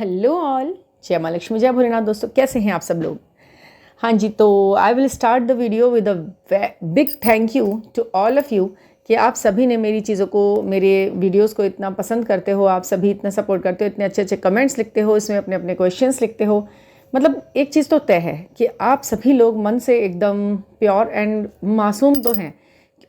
Hello all, जय माँ लक्ष्मी, जय भोलेनाथ। दोस्तों कैसे हैं आप सब लोग? हाँ जी, तो I will start the video with a big thank you to all of you कि आप सभी ने मेरी चीज़ों को, मेरे वीडियोस को इतना पसंद करते हो, आप सभी इतना सपोर्ट करते हो, इतने अच्छे अच्छे कमेंट्स लिखते हो, इसमें अपने अपने क्वेश्चंस लिखते हो। मतलब एक चीज़ तो तय है कि आप सभी लोग मन से एकदम प्योर एंड मासूम तो हैं।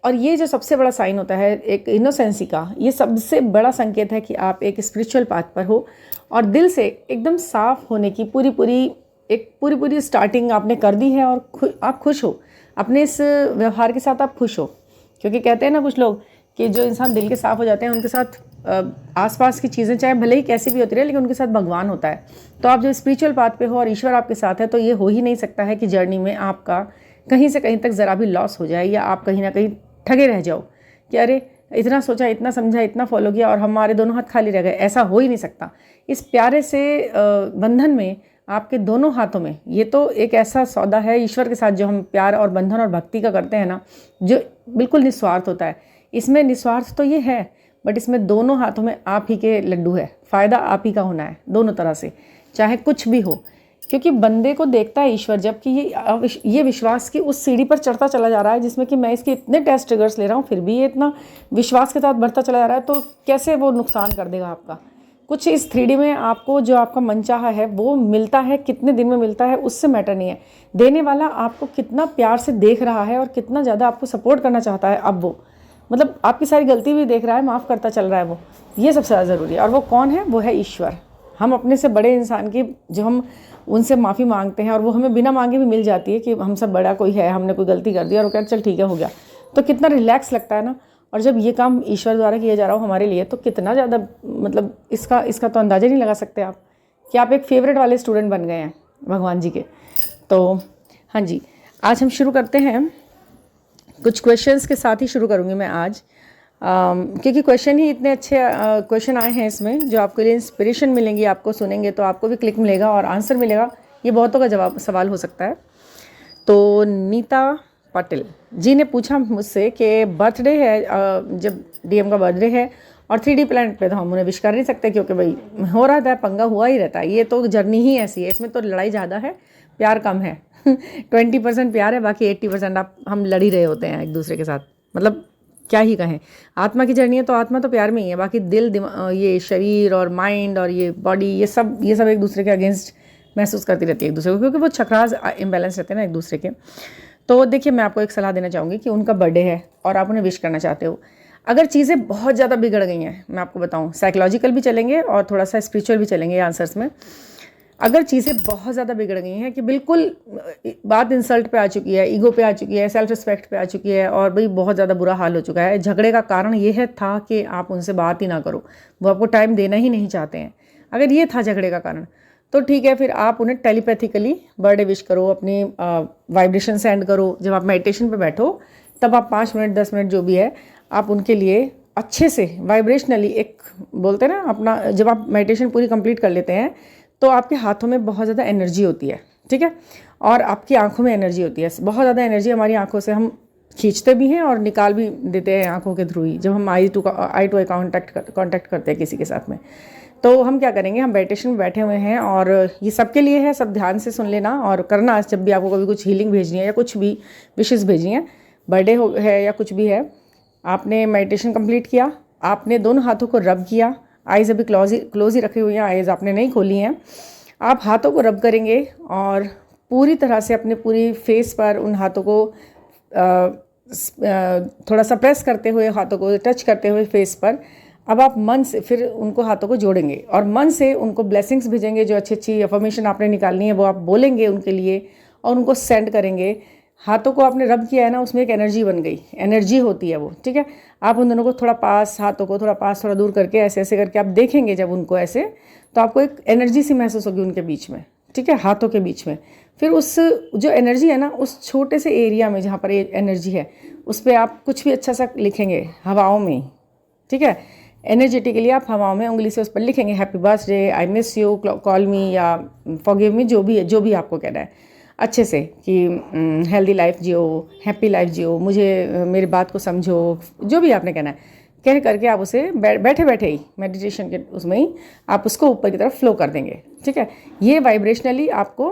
और ये जो सबसे बड़ा साइन होता है एक इनोसेंसी का, ये सबसे बड़ा संकेत है कि आप एक स्पिरिचुअल पाथ पर हो और दिल से एकदम साफ होने की पूरी स्टार्टिंग आपने कर दी है और आप खुश हो अपने इस व्यवहार के साथ, आप खुश हो। क्योंकि कहते हैं ना कुछ लोग कि जो इंसान दिल के साफ हो जाते हैं उनके साथ आसपास की चीज़ें चाहे भले ही कैसी भी होती रहे, लेकिन उनके साथ भगवान होता है। तो आप जो स्पिरिचुअल पाथ पे हो और ईश्वर आपके साथ है, तो ये हो ही नहीं सकता है कि जर्नी में आपका कहीं से कहीं तक ज़रा भी लॉस हो जाए या आप कहीं ना कहीं ठगे रह जाओ कि अरे इतना सोचा, इतना समझा, इतना फॉलो किया और हमारे दोनों हाथ खाली रह गए। ऐसा हो ही नहीं सकता। इस प्यारे से बंधन में आपके दोनों हाथों में, ये तो एक ऐसा सौदा है ईश्वर के साथ जो हम प्यार और बंधन और भक्ति का करते हैं ना, जो बिल्कुल निस्वार्थ होता है। इसमें निस्वार्थ तो ये है, बट इसमें दोनों हाथों में आप ही के लड्डू है। फ़ायदा आप ही का होना है दोनों तरह से, चाहे कुछ भी हो। क्योंकि बंदे को देखता है ईश्वर, जबकि ये विश्वास की उस सीढ़ी पर चढ़ता चला जा रहा है जिसमें कि मैं इसके इतने टेस्ट ट्रिगर्स ले रहा हूँ, फिर भी ये इतना विश्वास के साथ बढ़ता चला जा रहा है, तो कैसे वो नुकसान कर देगा आपका। कुछ इस 3D में आपको जो आपका मनचाहा है वो मिलता है, कितने दिन में मिलता है उससे मैटर नहीं है। देने वाला आपको कितना प्यार से देख रहा है और कितना ज़्यादा आपको सपोर्ट करना चाहता है। अब वो मतलब आपकी सारी गलती भी देख रहा है, माफ़ करता चल रहा है, वो ये सबसे ज़्यादा ज़रूरी है। और वो कौन है? वो है ईश्वर। हम अपने से बड़े इंसान की जो हम उनसे माफ़ी मांगते हैं और वो हमें बिना मांगे भी मिल जाती है कि हमसे बड़ा कोई है, हमने कोई गलती कर दी और वो कहते चल ठीक है, हो गया, तो कितना रिलैक्स लगता है ना। और जब ये काम ईश्वर द्वारा किया जा रहा हो हमारे लिए, तो कितना ज़्यादा मतलब इसका तो अंदाज़ा नहीं लगा सकते आप कि आप एक फेवरेट वाले स्टूडेंट बन गए हैं भगवान जी के। तो हाँ जी, आज हम शुरू करते हैं। कुछ क्वेश्चंस के साथ ही शुरू करूँगी मैं आज, क्योंकि क्वेश्चन ही इतने अच्छे क्वेश्चन आए हैं इसमें, जो आपके लिए इंस्पिरेशन मिलेंगी। आपको सुनेंगे तो आपको भी क्लिक मिलेगा और आंसर मिलेगा। ये बहुतों का सवाल हो सकता है। तो नीता पाटिल जी ने पूछा मुझसे कि बर्थडे है, जब डीएम का बर्थडे है और 3D प्लैनेट पे, तो हम उन्हें विश कर नहीं सकते क्योंकि भाई हो रहा था, पंगा हुआ ही रहता है। ये तो जर्नी ही ऐसी है, इसमें तो लड़ाई ज़्यादा है, प्यार कम है। 20% प्यार है, बाकी 80% हम लड़ ही रहे होते हैं एक दूसरे के साथ। मतलब क्या ही कहें, आत्मा की जर्नी है तो आत्मा तो प्यार में ही है, बाकी दिल, दिमाग, ये शरीर और माइंड और ये बॉडी, ये सब एक दूसरे के अगेंस्ट महसूस करती रहती है एक दूसरे को, क्योंकि वो चक्रास इम्बैलेंस रहते हैं ना एक दूसरे के। तो देखिए, मैं आपको एक सलाह देना चाहूँगी कि उनका बर्थडे है और आप उन्हें विश करना चाहते हो। अगर चीज़ें बहुत ज़्यादा बिगड़ गई हैं, मैं आपको बताऊँ, साइकोलॉजिकल भी चलेंगे और थोड़ा सा स्पिरिचुअल भी चलेंगे आंसर्स में। अगर चीज़ें बहुत ज़्यादा बिगड़ गई हैं कि बिल्कुल बात इंसल्ट पे आ चुकी है, ईगो पे आ चुकी है, सेल्फ रिस्पेक्ट पे आ चुकी है और भाई बहुत ज़्यादा बुरा हाल हो चुका है, झगड़े का कारण ये था कि आप उनसे बात ही ना करो, वो आपको टाइम देना ही नहीं चाहते हैं, अगर ये था झगड़े का कारण, तो ठीक है, फिर आप उन्हें टेलीपैथिकली बर्थडे विश करो, अपनी वाइब्रेशन सेंड करो। जब आप मेडिटेशन पे बैठो तब आप 5 मिनट 10 मिनट जो भी है, आप उनके लिए अच्छे से वाइब्रेशनली, एक बोलते हैं ना अपना, जब आप मेडिटेशन पूरी कंप्लीट कर लेते हैं तो आपके हाथों में बहुत ज़्यादा एनर्जी होती है, ठीक है, और आपकी आंखों में एनर्जी होती है। बहुत ज़्यादा एनर्जी हमारी आंखों से हम खींचते भी हैं और निकाल भी देते हैं आंखों के थ्रू ही, जब हम आई टू आई कॉन्टैक्ट करते हैं किसी के साथ में। तो हम क्या करेंगे, हम मेडिटेशन में बैठे हुए हैं और ये सबके लिए है, सब ध्यान से सुन लेना और करना। जब भी आपको कभी कुछ हीलिंग भेजनी है या कुछ भी विशेष भेजनी है, बर्थडे है या कुछ भी है, आपने मेडिटेशन कंप्लीट किया, आपने दोनों हाथों को रब किया, आइज़ अभी क्लोज ही रखी हुई हैं, आइज़ आपने नहीं खोली हैं, आप हाथों को रब करेंगे और पूरी तरह से अपने पूरी फेस पर उन हाथों को थोड़ा सा प्रेस करते हुए, हाथों को टच करते हुए फेस पर, अब आप मन से फिर उनको हाथों को जोड़ेंगे और मन से उनको ब्लेसिंग्स भेजेंगे। जो अच्छी अच्छी अफर्मेशन आपने निकालनी है वो आप बोलेंगे उनके लिए और उनको सेंड करेंगे। हाथों को आपने रब किया है ना, उसमें एक एनर्जी बन गई, एनर्जी होती है वो, ठीक है। आप उन दोनों को थोड़ा पास, हाथों को थोड़ा पास, थोड़ा दूर करके ऐसे ऐसे करके आप देखेंगे जब उनको ऐसे, तो आपको एक एनर्जी सी महसूस होगी उनके बीच में, ठीक है, हाथों के बीच में। फिर उस जो एनर्जी है ना, उस छोटे से एरिया में जहाँ पर ये एनर्जी है, उस पर आप कुछ भी अच्छा सा लिखेंगे हवाओं में, ठीक है। एनर्जेटिकली आप हवाओं में उंगली से उस पर लिखेंगे happy birthday, I miss you, call मी या फॉरगिव मी, जो भी आपको कहना है अच्छे से, कि हेल्दी लाइफ जियो, हैप्पी लाइफ जियो, मुझे मेरी बात को समझो, जो भी आपने कहना है। कह करके आप उसे बैठे बैठे ही मेडिटेशन के उसमें ही आप उसको ऊपर की तरफ फ्लो कर देंगे। ठीक है, ये वाइब्रेशनली आपको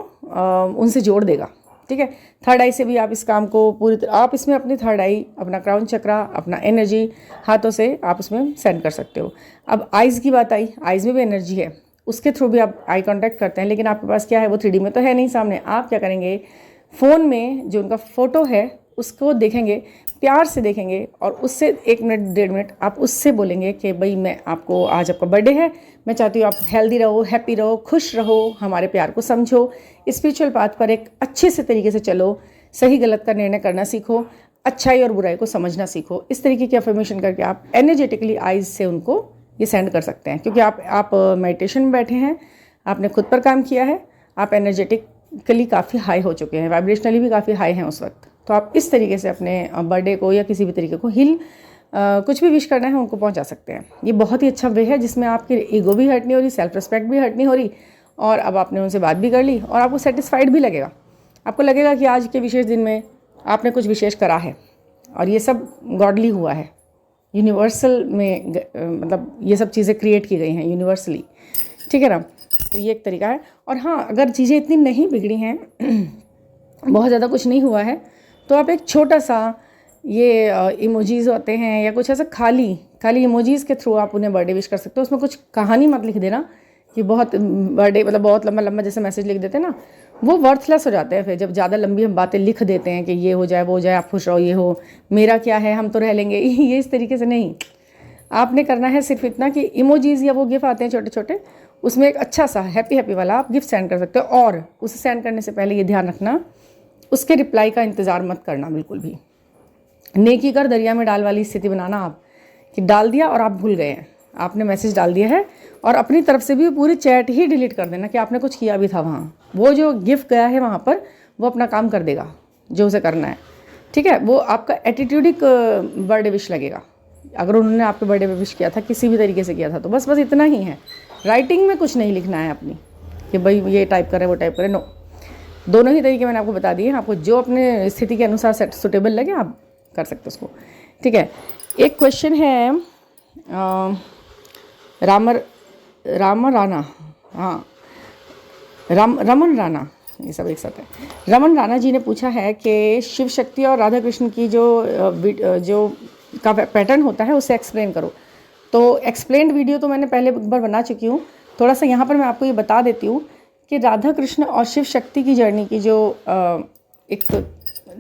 उनसे जोड़ देगा। ठीक है, थर्ड आई से भी आप इस काम को पूरी तरह आप इसमें अपनी थर्ड आई, अपना क्राउन चक्रा, अपना एनर्जी हाथों से आप उसमें सेंड कर सकते हो। अब आइज़ की बात आई, आइज़ में भी एनर्जी है, उसके थ्रू भी आप आई कांटेक्ट करते हैं, लेकिन आपके पास क्या है, वो 3D में तो है नहीं सामने। आप क्या करेंगे, फ़ोन में जो उनका फ़ोटो है उसको देखेंगे, प्यार से देखेंगे, और उससे 1 मिनट 1.5 मिनट आप उससे बोलेंगे कि भाई मैं आपको, आज आपका बर्थडे है, मैं चाहती हूँ आप हेल्दी रहो, हैप्पी रहो, खुश रहो, हमारे प्यार को समझो, स्पिरिचुअल पाथ पर एक अच्छे से तरीके से चलो, सही गलत का निर्णय करना सीखो, अच्छाई और बुराई को समझना सीखो। इस तरीके की अफर्मेशन करके आप एनर्जेटिकली आइज़ से उनको ये सेंड कर सकते हैं, क्योंकि आप मेडिटेशन में बैठे हैं, आपने खुद पर काम किया है, आप एनर्जेटिकली काफ़ी हाई हो चुके हैं, वाइब्रेशनली भी काफ़ी हाई हैं उस वक्त। तो आप इस तरीके से अपने बर्थडे को या किसी भी तरीके को कुछ भी विश करना है उनको पहुंचा सकते हैं। ये बहुत ही अच्छा वे है जिसमें आपकी ईगो भी हर्ट नहीं हो रही, सेल्फ रिस्पेक्ट भी हर्ट नहीं हो रही, और अब आपने उनसे बात भी कर ली और आपको सेटिस्फाइड भी लगेगा। आपको लगेगा कि आज के विशेष दिन में आपने कुछ विशेष करा है और ये सब गॉडली हुआ है, यूनिवर्सल में, मतलब ये सब चीज़ें क्रिएट की गई हैं यूनिवर्सली। ठीक है ना, तो ये एक तरीका है। और हाँ, अगर चीज़ें इतनी नहीं बिगड़ी हैं, बहुत ज़्यादा कुछ नहीं हुआ है, तो आप एक छोटा सा ये इमोजीज़ होते हैं या कुछ ऐसा खाली इमोजीज़ के थ्रू आप उन्हें बर्थडे विश कर सकते हो। उसमें कुछ कहानी मत लिख देना कि बहुत बर्थडे, मतलब बहुत लंबा जैसे मैसेज लिख देते हैं ना, वो वर्थलेस हो जाते हैं। फिर जब ज़्यादा लंबी हम बातें लिख देते हैं कि ये हो जाए वो हो जाए, आप खुश रहो, ये हो, मेरा क्या है, हम तो रह लेंगे, ये इस तरीके से नहीं। आपने करना है सिर्फ इतना कि इमोजीज़ या वो गिफ्ट आते हैं छोटे छोटे, उसमें एक अच्छा सा हैप्पी वाला आप गिफ्ट सेंड कर सकते हो। और उसे सेंड करने से पहले ये ध्यान रखना, उसके रिप्लाई का इंतज़ार मत करना बिल्कुल भी। नेकी कर दरिया में डाल वाली स्थिति बनाना आप, कि डाल दिया और आप भूल गए हैं, आपने मैसेज डाल दिया है, और अपनी तरफ से भी पूरी चैट ही डिलीट कर देना कि आपने कुछ किया भी था वहाँ। वो जो गिफ्ट गया है वहाँ पर, वो अपना काम कर देगा जो उसे करना है। ठीक है, वो आपका एटीट्यूडिक बर्थडे विश लगेगा अगर उन्होंने आपके बर्थडे पे विश किया था, किसी भी तरीके से किया था तो। बस इतना ही है, राइटिंग में कुछ नहीं लिखना है अपनी कि भाई ये टाइप करें वो टाइप करें, नो। दोनों ही तरीके मैंने आपको बता दिए हैं, आपको जो अपने स्थिति के अनुसार सुटेबल लगे आप कर सकते हो उसको। ठीक है, एक क्वेश्चन है रमन राणा, ये सब एक साथ है। रमन राणा जी ने पूछा है कि शिव शक्ति और राधा कृष्ण की जो का पैटर्न होता है उसे एक्सप्लेन करो। तो एक्सप्लेन्ड वीडियो तो मैंने पहले एक बार बना चुकी हूँ, थोड़ा सा यहाँ पर मैं आपको ये बता देती हूँ कि राधा कृष्ण और शिव शक्ति की जर्नी की जो एक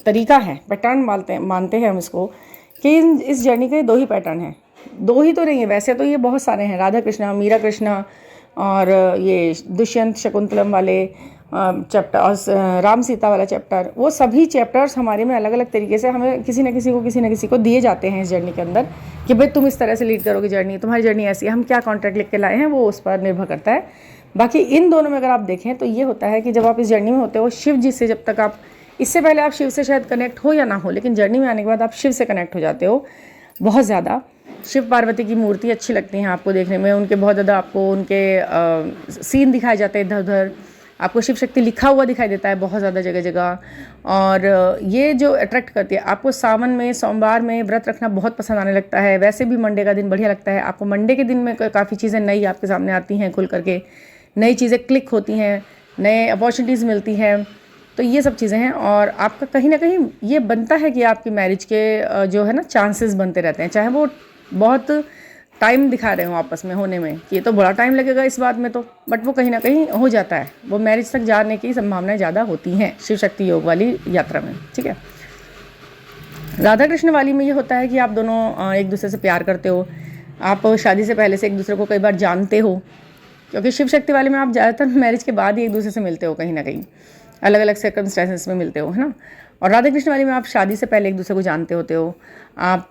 तरीका है, पैटर्न मानते हैं हम इसको, कि इस जर्नी के 2 ही पैटर्न हैं। 2 ही तो नहीं है, वैसे तो ये बहुत सारे हैं, राधा कृष्णा, मीरा कृष्णा, और ये दुष्यंत शकुंतलम वाले चैप्टर और राम सीता वाला चैप्टर, वो सभी चैप्टर्स हमारे में अलग अलग तरीके से हमें किसी न किसी को दिए जाते हैं इस जर्नी के अंदर, कि भाई तुम इस तरह से लीड करोगे जर्नी, तुम्हारी जर्नी ऐसी है। हम क्या कॉन्ट्रैक्ट लिख के लाए हैं वो उस पर निर्भर करता है। बाकी इन दोनों में अगर आप देखें तो ये होता है कि जब आप इस जर्नी में होते हो, शिव जी से जब तक आप, इससे पहले आप शिव से शायद कनेक्ट हो या ना हो, लेकिन जर्नी में आने के बाद आप शिव से कनेक्ट हो जाते हो बहुत ज़्यादा। शिव पार्वती की मूर्ति अच्छी लगती हैं आपको देखने में, उनके बहुत ज़्यादा आपको उनके सीन दिखाए जाते हैं इधर उधर, आपको शिव शक्ति लिखा हुआ दिखाई देता है बहुत ज़्यादा जगह जगह। और ये जो अट्रैक्ट करती है आपको, सावन में सोमवार में व्रत रखना बहुत पसंद आने लगता है। वैसे भी मंडे का दिन बढ़िया लगता है आपको, मंडे के दिन में काफ़ी चीज़ें नई आपके सामने आती हैं, खुल करके नई चीज़ें क्लिक होती हैं, नए अपॉर्चुनिटीज़ मिलती हैं। तो ये सब चीज़ें हैं, और आपका कहीं ना कहीं ये बनता है कि आपकी मैरिज के जो है ना चांसेस बनते रहते हैं, चाहे वो बहुत टाइम दिखा रहे हो आपस में होने में कि ये तो बड़ा टाइम लगेगा इस बात में तो, बट वो कहीं ना कहीं हो जाता है, वो मैरिज तक जाने की संभावनाएं ज़्यादा होती हैं शिव शक्ति योग वाली यात्रा में। ठीक है, राधा कृष्ण वाली में ये होता है कि आप दोनों एक दूसरे से प्यार करते हो, आप शादी से पहले से एक दूसरे को कई बार जानते हो, क्योंकि शिव शक्ति वाले में आप ज़्यादातर मैरिज के बाद ही एक दूसरे से मिलते हो, कहीं ना कहीं अलग अलग सर्कमस्टेंसेस में मिलते हो, है ना। और राधा कृष्ण वाली में आप शादी से पहले एक दूसरे को जानते होते हो, आप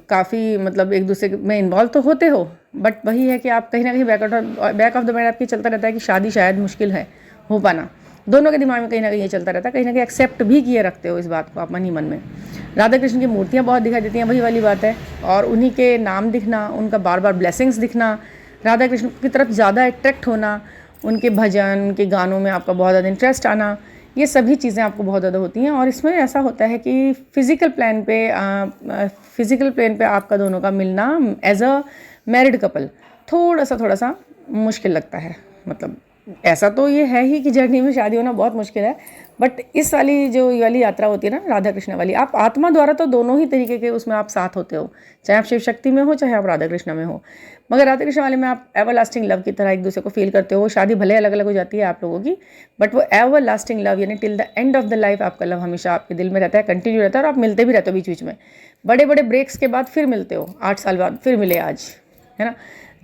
काफ़ी मतलब एक दूसरे में इन्वॉल्व तो होते हो, बट वही है कि आप कहीं ना कहीं बैक ऑफ द माइंड आपकी चलता रहता है कि शादी शायद मुश्किल है हो पाना। दोनों के दिमाग में कहीं ना कहीं ये चलता रहता है, कहीं ना कहीं एक्सेप्ट भी किए रखते हो इस बात को आप मन ही मन में। राधा कृष्ण की मूर्तियाँ बहुत दिखाई देती हैं, वही वाली बात है, और उन्हीं के नाम दिखना, उनका बार बार ब्लेसिंग्स दिखना, राधा कृष्ण की तरफ ज़्यादा अट्रैक्ट होना, उनके भजन, उनके गानों में आपका बहुत ज़्यादा इंटरेस्ट आना, ये सभी चीज़ें आपको बहुत ज़्यादा होती हैं। और इसमें ऐसा होता है कि फ़िज़िकल प्लेन पे आपका दोनों का मिलना एज अ मैरिड कपल थोड़ा सा मुश्किल लगता है। मतलब ऐसा तो ये है ही कि जर्नी में शादी होना बहुत मुश्किल है, बट इस वाली जो ये वाली यात्रा होती है ना राधा कृष्ण वाली, आप आत्मा द्वारा तो दोनों ही तरीके के उसमें आप साथ होते हो, चाहे आप शिव शक्ति में हो चाहे आप राधा कृष्ण में हो। मगर राधा कृष्ण वाले में आप एवर लास्टिंग लव की तरह एक दूसरे को फील करते हो। शादी भले अलग अलग हो जाती है आप लोगों की, बट वो एवर लास्टिंग लव यानी till the end of the life आपका लव हमेशा आपके दिल में रहता है, कंटिन्यू रहता है। और आप मिलते भी रहते हो बीच बीच में, बड़े बड़े ब्रेक्स के बाद फिर मिलते हो, 8 साल बाद फिर मिले आज, है ना,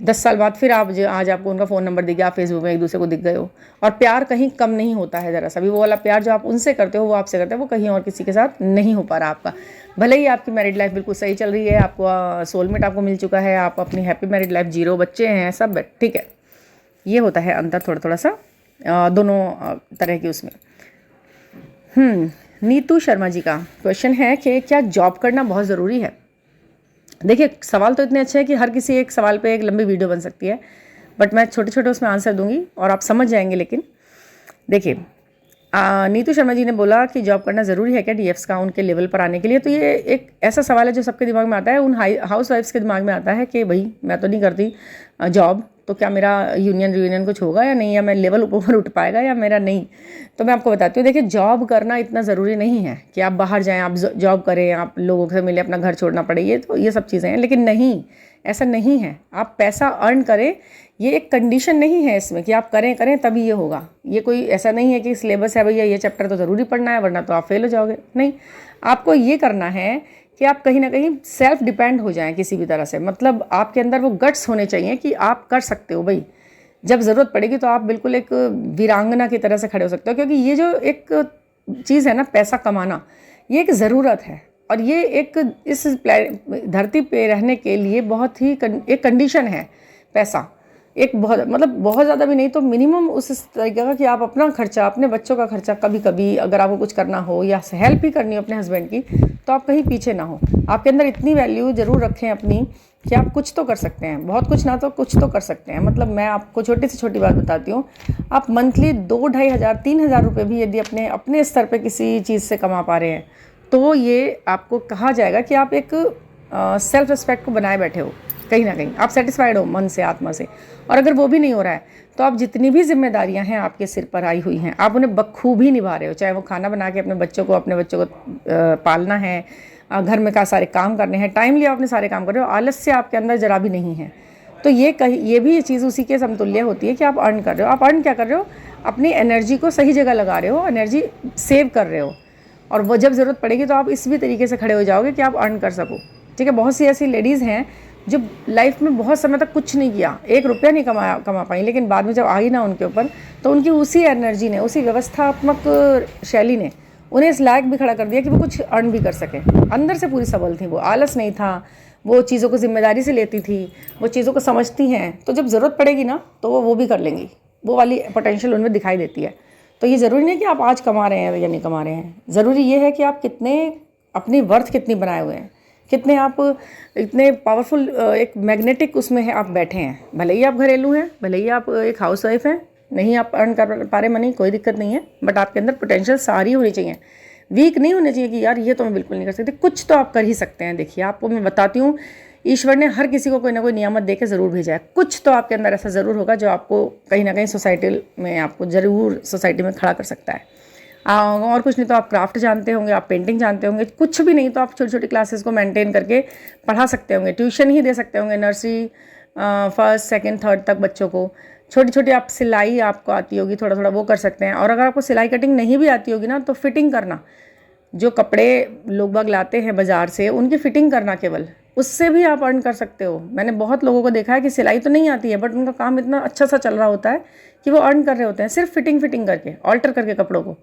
10 साल बाद फिर आप आज आपको उनका फ़ोन नंबर दिख गया, आप फेसबुक में एक दूसरे को दिख गए हो। और प्यार कहीं कम नहीं होता है ज़रा सा भी। वो वाला प्यार जो आप उनसे करते हो वो आपसे करते हो, वो कहीं और किसी के साथ नहीं हो पा रहा आपका। भले ही आपकी मैरिड लाइफ बिल्कुल सही चल रही है, आपको सोलमेट आपको मिल चुका है, आप अपनी हैप्पी मैरिड लाइफ जी रहे हो, बच्चे हैं, सब ठीक है। ये होता है अंतर थोड़ा सा दोनों तरह की उसमें। नीतू शर्मा जी का क्वेश्चन है कि क्या जॉब करना बहुत ज़रूरी है। देखिए, सवाल तो इतने अच्छे हैं कि हर किसी एक सवाल पे एक लंबी वीडियो बन सकती है, बट मैं छोटे छोटे उसमें आंसर दूंगी और आप समझ जाएंगे। लेकिन देखिए, नीतू शर्मा जी ने बोला कि जॉब करना ज़रूरी है क्या डीएफ्स का उनके लेवल पर आने के लिए। तो ये एक ऐसा सवाल है जो सबके दिमाग में आता है, उन हाउस वाइफ्स के दिमाग में आता है कि भाई मैं तो नहीं करती जॉब, तो क्या मेरा यूनियन कुछ होगा या नहीं, या मैं लेवल ऊपर उठ पाएगा या मेरा नहीं। तो मैं आपको बताती हूँ, देखिए जॉब करना इतना ज़रूरी नहीं है कि आप बाहर जाएं, आप जॉब करें, आप लोगों से मिले, अपना घर छोड़ना पड़े, ये सब चीज़ें हैं। लेकिन नहीं, ऐसा नहीं है। आप पैसा अर्न करें, ये एक कंडीशन नहीं है इसमें कि आप करें तभी ये होगा। ये कोई ऐसा नहीं है कि सिलेबस है भैया ये चैप्टर तो ज़रूरी पढ़ना है वरना तो आप फेल हो जाओगे। नहीं, आपको ये करना है कि आप कहीं ना कहीं सेल्फ डिपेंड हो जाएं किसी भी तरह से। मतलब आपके अंदर वो गट्स होने चाहिए कि आप कर सकते हो भाई, जब ज़रूरत पड़ेगी तो आप बिल्कुल एक वीरांगना की तरह से खड़े हो सकते हो। क्योंकि ये जो एक चीज़ है ना, पैसा कमाना, ये एक ज़रूरत है और ये एक इस धरती पे रहने के लिए बहुत ही एक कंडीशन है। पैसा एक बहुत ज़्यादा भी नहीं तो मिनिमम उस तरीके का कि आप अपना खर्चा, अपने बच्चों का खर्चा, कभी कभी अगर आपको कुछ करना हो या हेल्प ही करनी हो अपने हस्बैंड की, तो आप कहीं पीछे ना हो। आपके अंदर इतनी वैल्यू ज़रूर रखें अपनी कि आप कुछ तो कर सकते हैं, बहुत कुछ ना तो कुछ तो कर सकते हैं। मतलब मैं आपको छोटी से छोटी बात बताती हूँ, आप मंथली 2-2.5 हज़ार 3 हज़ार रुपये भी यदि अपने स्तर पर किसी चीज़ से कमा पा रहे हैं तो ये आपको कहा जाएगा कि आप एक सेल्फ रिस्पेक्ट को बनाए बैठे हो, कहीं ना कहीं आप सेटिस्फाइड हो मन से, आत्मा से। और अगर वो भी नहीं हो रहा है तो आप जितनी भी जिम्मेदारियां हैं आपके सिर पर आई हुई हैं, आप उन्हें बखूबी निभा रहे हो। चाहे वो खाना बना के अपने बच्चों को पालना है, घर में का सारे काम करने हैं, टाइमली आप अपने सारे काम कर रहे हो, आलस्य आपके अंदर जरा भी नहीं है। तो ये भी चीज़ उसी के समतुल्य होती है कि आप अर्न कर रहे हो। आप अर्न क्या कर रहे हो, अपनी एनर्जी को सही जगह लगा रहे हो, एनर्जी सेव कर रहे हो। और वो जब ज़रूरत पड़ेगी तो आप इस भी तरीके से खड़े हो जाओगे कि आप अर्न कर सको। ठीक है, बहुत सी ऐसी लेडीज़ हैं जो लाइफ में बहुत समय तक कुछ नहीं किया, 1 रुपया नहीं कमा पाई, लेकिन बाद में जब आई ना उनके ऊपर, तो उनकी उसी एनर्जी ने, उसी व्यवस्थात्मक शैली ने उन्हें इस लायक भी खड़ा कर दिया कि वो कुछ अर्न भी कर सकें। अंदर से पूरी सबल थी, वो आलस नहीं था, वो चीज़ों को जिम्मेदारी से लेती थी, वो चीज़ों को समझती हैं। तो जब ज़रूरत पड़ेगी ना तो वो भी कर लेंगी, वो वाली पोटेंशियल उनमें दिखाई देती है। तो ये ज़रूरी नहीं कि आप आज कमा रहे हैं या नहीं कमा रहे हैं, ज़रूरी ये है कि आप कितने अपनी वर्थ कितनी बनाए हुए हैं, कितने आप इतने पावरफुल एक मैग्नेटिक उसमें है आप बैठे हैं। भले ही आप घरेलू हैं, भले ही आप एक हाउस वाइफ हैं, नहीं आप अर्न कर पा रहे मनी, कोई दिक्कत नहीं है, बट आपके अंदर पोटेंशियल सारी होनी चाहिए। वीक नहीं होने चाहिए कि यार ये तो मैं बिल्कुल नहीं कर सकती, कुछ तो आप कर ही सकते हैं। देखिए, आपको मैं बताती हूँ, ईश्वर ने हर किसी को कोई ना कोई नियामत दे के ज़रूर भेजा है। कुछ तो आपके अंदर ऐसा ज़रूर होगा जो आपको कहीं ना कहीं सोसाइटी में आपको ज़रूर सोसाइटी में खड़ा कर सकता है। और कुछ नहीं तो आप क्राफ्ट जानते होंगे, आप पेंटिंग जानते होंगे, कुछ भी नहीं तो आप छोटी छोटी क्लासेस को मेंटेन करके पढ़ा सकते होंगे, ट्यूशन ही दे सकते होंगे, नर्सरी 1st 2nd 3rd तक बच्चों को। छोटी छोटी आप सिलाई आपको आती होगी, थोड़ा थोड़ा वो कर सकते हैं। और अगर आपको सिलाई कटिंग नहीं भी आती होगी ना, तो फिटिंग करना, जो कपड़े लोग बाग लाते हैं बाज़ार से, उनकी फ़िटिंग करना, केवल उससे भी आप अर्न कर सकते हो। मैंने बहुत लोगों को देखा है कि सिलाई तो नहीं आती है, बट उनका काम इतना अच्छा सा चल रहा होता है कि वो अर्न कर रहे होते हैं सिर्फ फिटिंग करके, ऑल्टर करके कपड़ों को,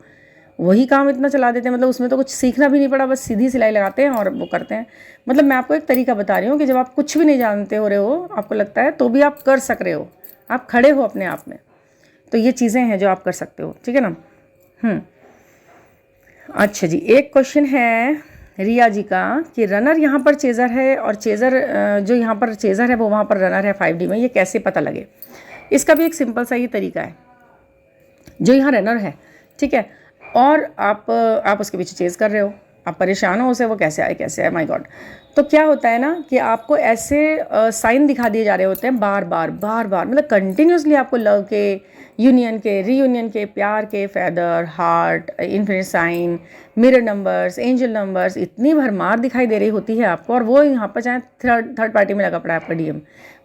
वही काम इतना चला देते हैं। मतलब उसमें तो कुछ सीखना भी नहीं पड़ा, बस सीधी सिलाई लगाते हैं और वो करते हैं। मतलब मैं आपको एक तरीका बता रही हूँ कि जब आप कुछ भी नहीं जानते हो रहे हो, आपको लगता है, तो भी आप कर सक रहे हो, आप खड़े हो अपने आप में। तो ये चीज़ें हैं जो आप कर सकते हो, ठीक है ना। अच्छा जी, एक क्वेश्चन है रिया जी का कि रनर यहाँ पर चेज़र है और चेज़र जो यहाँ पर चेज़र है वो वहाँ पर रनर है 5D में, ये कैसे पता लगे। इसका भी एक सिंपल सा ये तरीका है। जो यहाँ रनर है, ठीक है, और आप उसके पीछे चेज़ कर रहे हो, आप परेशान हो उसे, वो कैसे आए माय गॉड। तो क्या होता है ना कि आपको ऐसे साइन दिखा दिए जा रहे होते हैं बार बार मतलब कंटिन्यूसली आपको लव के, यूनियन के, रीयूनियन के, प्यार के, feather, heart, infinite sign, mirror numbers, angel numbers, इतनी भरमार दिखाई दे रही होती है आपको। और वो यहाँ पर चाहे थर्ड पार्टी में लगा पड़ा है आपका डीएम,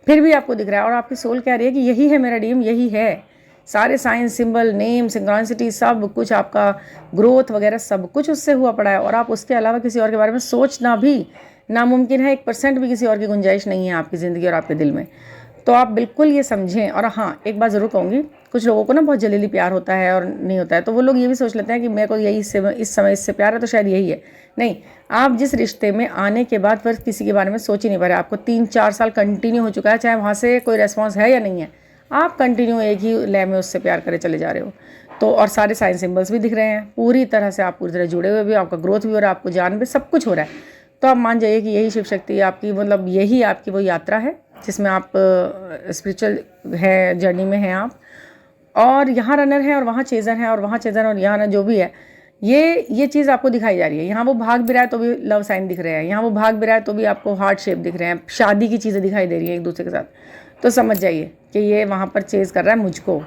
फिर भी आपको दिख रहा है और आपकी सोल कह रही है कि यही है मेरा डीएम, यही है। सारे साइन, सिंबल, नेम, सिंक्रोनिसिटी, सब कुछ आपका ग्रोथ वगैरह सब कुछ उससे हुआ पड़ा है। और आप उसके अलावा किसी और के बारे में सोचना भी नामुमकिन है, 1% भी किसी और की गुंजाइश नहीं है आपकी ज़िंदगी और आपके दिल में। तो आप बिल्कुल ये समझें। और हाँ, एक बात ज़रूर कहूँगी, कुछ लोगों को ना बहुत जल्दी प्यार होता है और नहीं होता है, तो वो लोग ये भी सोच लेते हैं कि मेरे को यही इस समय इससे प्यार है तो शायद यही है। नहीं, आप जिस रिश्ते में आने के बाद फिर किसी के बारे में सोच ही नहीं पा रहे, आपको 3-4 साल कंटिन्यू हो चुका है, चाहे वहाँ से कोई रेस्पॉन्स है या नहीं है, आप कंटिन्यू एक ही लय में उससे प्यार करे चले जा रहे हो। तो और सारे साइन सिंबल्स भी दिख रहे हैं, पूरी तरह से आप पूरी तरह जुड़े हुए भी, आपका ग्रोथ भी हो रहा है, आपको जान भी, सब कुछ हो रहा है। तो आप मान जाइए कि यही शिव शक्ति आपकी, मतलब यही आपकी वो यात्रा है जिसमें आप स्पिरिचुअल है जर्नी में हैं आप। और यहाँ रनर है और वहाँ चेज़र है, और वहाँ चेज़र और यहाँ जो भी है, ये चीज़ आपको दिखाई जा रही है। यहाँ वो भाग भी रहा है तो भी लव साइन दिख रहे हैं, यहाँ वो भाग भी रहा है तो भी आपको हार्ट शेप दिख रहे हैं, शादी की चीज़ें दिखाई दे रही हैं एक दूसरे के साथ। तो समझ जाइए कि ये वहाँ पर चेज़ कर रहा है मुझको।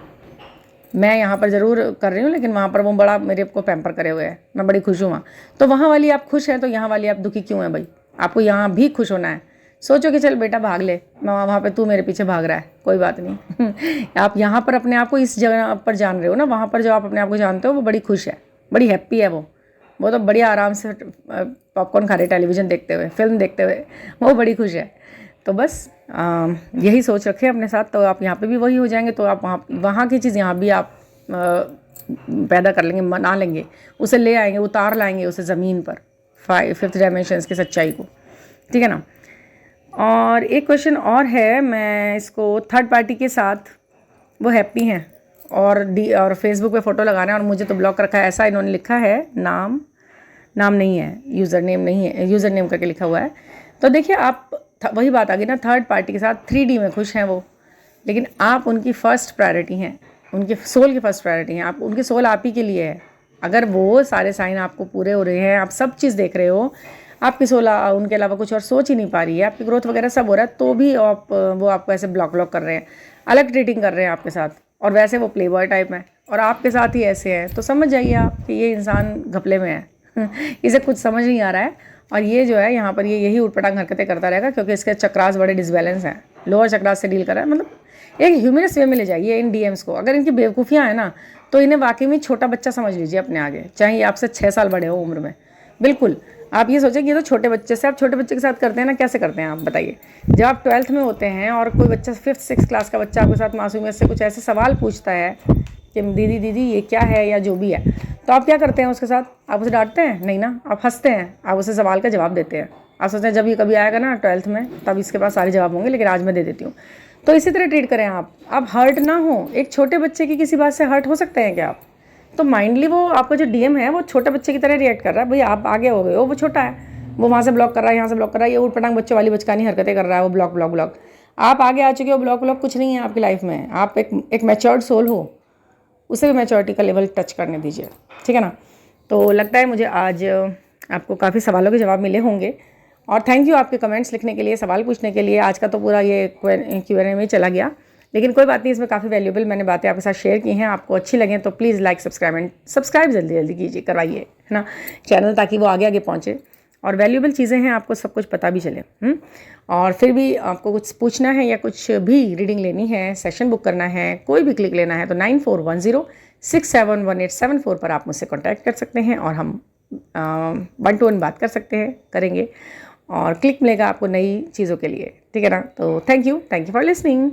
मैं यहाँ पर ज़रूर कर रही हूँ, लेकिन वहाँ पर वो बड़ा मेरे को पैम्पर करे हुए है, मैं बड़ी खुश हूँ वहाँ। तो वहाँ वाली आप खुश हैं तो यहाँ वाली आप दुखी क्यों हैं भाई? आपको यहाँ भी खुश होना है। सोचो कि चल बेटा भाग ले, मैं वहाँ पे तू मेरे पीछे भाग रहा है, कोई बात नहीं। आप यहाँ पर अपने आप को इस जगह पर जान रहे हो ना, वहाँ पर जो आप अपने आप को जानते हो वो बड़ी खुश है, बड़ी हैप्पी है वो तो बड़ी आराम से पॉपकॉर्न खा रहे, टेलीविज़न देखते हुए, फिल्म देखते हुए, वो बड़ी खुश है। तो बस यही सोच रखें अपने साथ, तो आप यहाँ पे भी वही हो जाएंगे। तो आप वहाँ की चीज़ यहाँ भी आप पैदा कर लेंगे, मना लेंगे, उसे ले आएंगे, उतार लाएंगे उसे ज़मीन पर, 5th डायमेंशंस की सच्चाई को, ठीक है ना। और एक क्वेश्चन और है, मैं इसको थर्ड पार्टी के साथ वो हैप्पी हैं और फेसबुक पे फ़ोटो लगाना है और मुझे तो ब्लॉक रखा है, ऐसा इन्होंने लिखा है। नाम नहीं है, यूज़र नेम नहीं है, यूज़र नेम करके लिखा हुआ है। तो देखिए, आप वही बात आ गई ना, थर्ड पार्टी के साथ 3D में खुश हैं वो, लेकिन आप उनकी फ़र्स्ट प्रायोरिटी हैं, उनके सोल की फ़र्स्ट प्रायोरिटी हैं। आप उनकी सोल आप ही के लिए है। अगर वो सारे साइन आपको पूरे हो रहे हैं, आप सब चीज़ देख रहे हो, आपकी सोल उनके अलावा कुछ और सोच ही नहीं पा रही है, आपकी ग्रोथ वगैरह सब हो रहा है, तो भी वो आपको ऐसे ब्लॉक कर रहे हैं, अलग ट्रीटिंग कर रहे हैं आपके साथ। और वैसे वो प्ले बॉय टाइप है और आपके साथ ही ऐसे हैं, तो समझ जाइए आप कि ये इंसान घपले में है। इसे कुछ समझ नहीं आ रहा है। और ये जो है यहाँ पर ये यही उटपटांग हरकतें करता रहेगा, क्योंकि इसके चक्रास बड़े डिसबैलेंस हैं, लोअर चक्रास से डील कर रहा है। मतलब एक ह्यूमनस वे में ले जाइए इन डीएम्स को। अगर इनकी बेवकूफ़ियाँ हैं ना, तो इन्हें वाकई में छोटा बच्चा समझ लीजिए अपने आगे, चाहे ये आपसे 6 साल बड़े हो उम्र में। बिल्कुल आप ये सोचें कि ये तो छोटे बच्चे से, आप छोटे बच्चे के साथ करते हैं ना, कैसे करते हैं आप बताइए। जब आप 12th में होते हैं और कोई बच्चा 5th 6th क्लास का बच्चा आपके साथ मासूमियत से कुछ ऐसे सवाल पूछता है कि दीदी ये क्या है या जो भी है, तो आप क्या करते हैं उसके साथ? आप उसे डांटते हैं? नहीं ना, आप हंसते हैं, आप उसे सवाल का जवाब देते हैं। आप सोचते हैं जब ये कभी आएगा ना 12th में, तब इसके पास सारे जवाब होंगे, लेकिन आज मैं दे देती हूँ। तो इसी तरह ट्रीट करें आप हर्ट ना हो। एक छोटे बच्चे की किसी बात से हर्ट हो सकते हैं क्या आप? तो माइंडली वो आपका जो डीएम है वो छोटे बच्चे की तरह रिएक्ट कर रहा है। भाई आप आगे हो गए हो, वो छोटा है, वो वहाँ से ब्लॉक कर रहा है, यहाँ से ब्लॉक कर रहा है, ये उटपटांग बच्चों वाली बचकानी हरकतें कर रहा है, वो ब्लॉक। आप आगे आ चुके हो, ब्लॉक कुछ नहीं है आपकी लाइफ में। आप एक मैच्योर्ड सोल हो, उसे भी मैच्योरिटी का लेवल टच करने दीजिए, ठीक है ना। तो लगता है मुझे आज आपको काफ़ी सवालों के जवाब मिले होंगे, और थैंक यू आपके कमेंट्स लिखने के लिए, सवाल पूछने के लिए। आज का तो पूरा ये Q&A में चला गया, लेकिन कोई बात नहीं, इसमें काफ़ी वैल्यूएबल मैंने बातें आपके साथ शेयर की हैं। आपको अच्छी लगें तो प्लीज़ लाइक सब्सक्राइब जल्दी कीजिए, करवाइए, है ना, चैनल, ताकि वो आगे पहुँचे और वैल्यूएबल चीज़ें हैं, आपको सब कुछ पता भी चले। और फिर भी आपको कुछ पूछना है या कुछ भी रीडिंग लेनी है, सेशन बुक करना है, कोई भी क्लिक लेना है, तो 9410671874 पर आप मुझसे कॉन्टैक्ट कर सकते हैं और हम 1-to-1 बात करेंगे और क्लिक मिलेगा आपको नई चीज़ों के लिए, ठीक है ना। तो थैंक यू फॉर लिसनिंग।